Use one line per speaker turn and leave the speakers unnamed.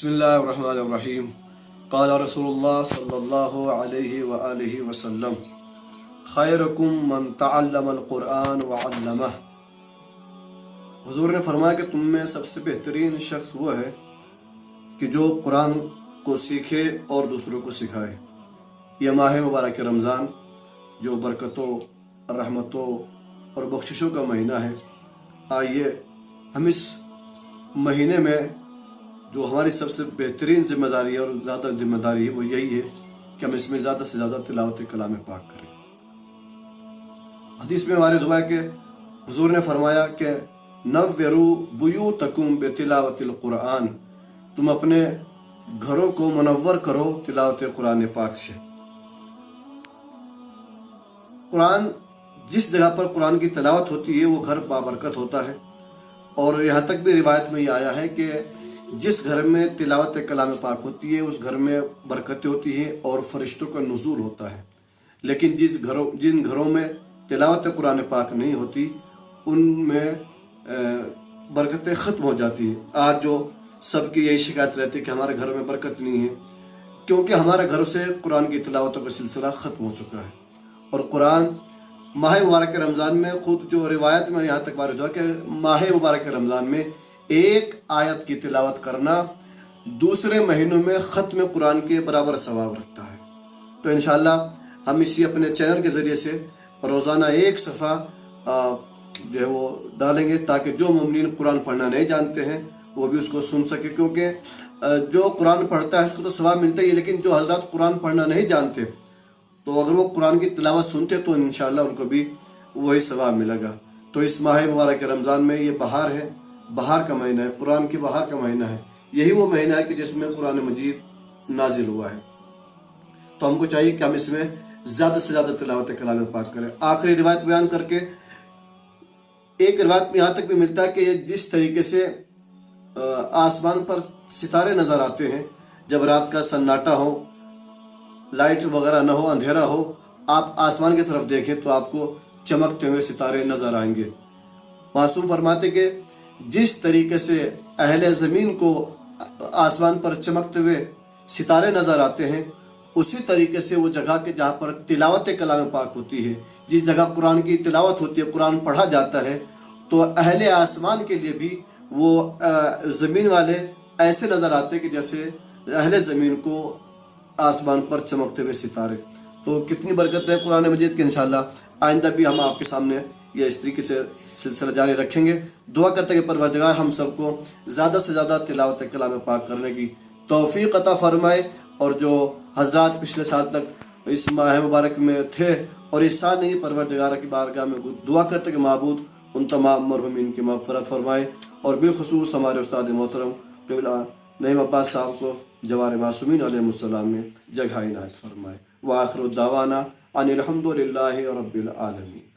बिस्मिल्लाहिर्रहमानिर्रहीम। क़ाल रसूलुल्लाह सल्लल्लाहु अलैहि वआलिहि वसल्लम खैरुकुम मन तअल्लमल क़ुरआन व अल्लमह। हुज़ूर ने फरमाया कि तुम में सबसे बेहतरीन शख्स वो है कि जो कुरान को सीखे और दूसरों को सिखाए। यह माह मुबारक रमज़ान जो बरकतों, रहमतों और बख्शिशों का महीना है, आइए हम इस महीने में जो हमारी सबसे बेहतरीन जिम्मेदारी है और ज़्यादा जिम्मेदारी है वो यही है कि हम इसमें ज़्यादा से ज़्यादा तिलावत कलाम पाक करें। हदीस में वारिद हुआ है कि हुज़ूर ने फरमाया कि नव्विरू बुयूतकुम बितिलावतिल कुरान, तुम अपने घरों को मुनव्वर करो तिलावत कुरान पाक से। कुरान जिस जगह पर कुरान की तिलावत होती है वो घर बाबरकत होता है। और यहाँ तक भी रिवायत में ये आया है कि जिस घर में तिलावत कलाम पाक होती है उस घर में बरकतें होती हैं और फरिश्तों का नुज़ूल होता है। लेकिन जिन घरों में तिलावत कुरान पाक नहीं होती उनमें बरकतें ख़त्म हो जाती हैं। आज जो सबकी यही शिकायत रहती है कि हमारे घर में बरकत नहीं है, क्योंकि हमारे घरों से कुरान की तिलावतों का सिलसिला ख़त्म हो चुका है। और कुरान माह मुबारक रमज़ान में खुद जो रिवायत में यहाँ तक वारिद हुआ कि माह मुबारक रमज़ान में एक आयत की तिलावत करना दूसरे महीनों में ख़त्म कुरान के बराबर सवाब रखता है। तो इंशाअल्लाह हम इसी अपने चैनल के ज़रिए से रोज़ाना एक सफ़ा जो है वो डालेंगे ताकि जो मुमिनीन कुरान पढ़ना नहीं जानते हैं वो भी उसको सुन सके। क्योंकि जो कुरान पढ़ता है उसको तो सवाब मिलता ही है, लेकिन जो हज़रात कुरान पढ़ना नहीं जानते तो अगर वो कुरान की तिलावत सुनते तो इंशाअल्लाह उनको भी वही सवाब मिलेगा। तो इस माह मुबारक रमज़ान में ये बहार है, बहार का महीना है, कुरान की बहार का महीना है। यही वो महीना है कि जिसमें कुरान मजीद नाजिल हुआ है। तो हमको चाहिए कि हम इसमें ज़्यादा से ज़्यादा तिलावत कलाम पाक करें। आखिरी रिवायत बयान करके एक रिवायत में यहाँ तक भी मिलता है कि जिस तरीके से आसमान पर सितारे नज़र आते हैं जब रात का सन्नाटा हो, लाइट वगैरह न हो, अंधेरा हो, आप आसमान की तरफ देखें तो आपको चमकते हुए सितारे नज़र आएंगे। मासूम फरमाते कि जिस तरीके से अहले ज़मीन को आसमान पर चमकते हुए सितारे नज़र आते हैं उसी तरीके से वो जगह के जहाँ पर तिलावत कलाम पाक होती है, जिस जगह कुरान की तिलावत होती है, कुरान पढ़ा जाता है, तो अहले आसमान के लिए भी वो ज़मीन वाले ऐसे नज़र आते हैं कि जैसे अहले ज़मीन को आसमान पर चमकते हुए सितारे। तो कितनी बरकत है कुरान मजीद की। इंशाअल्लाह आइंदा भी हम आपके सामने ये इस तरीके से सिलसिला जारी रखेंगे। दुआ करते हैं कि परवरदिगार हम सबको ज़्यादा से ज़्यादा तिलावत कलाम पाक करने की तौफीक अता फरमाए। और जो हजरात पिछले साल तक इस माह मुबारक में थे और इस साल नहीं, परवरदिगार की बारगाह में दुआ करते कि माबूद उन तमाम मरहूमीन की मग़फ़िरत फरमाए। और बिलख़ुसूस हमारे उस्ताद मोहतरम क़िबला नईम अब्बास साहब को जवार मासूमीन अलैहिस्सलाम में जगह इनायत फरमाए। व आखिरु दावाना अनिल हम्दुलिल्लाहि रब्बिल आलमीन।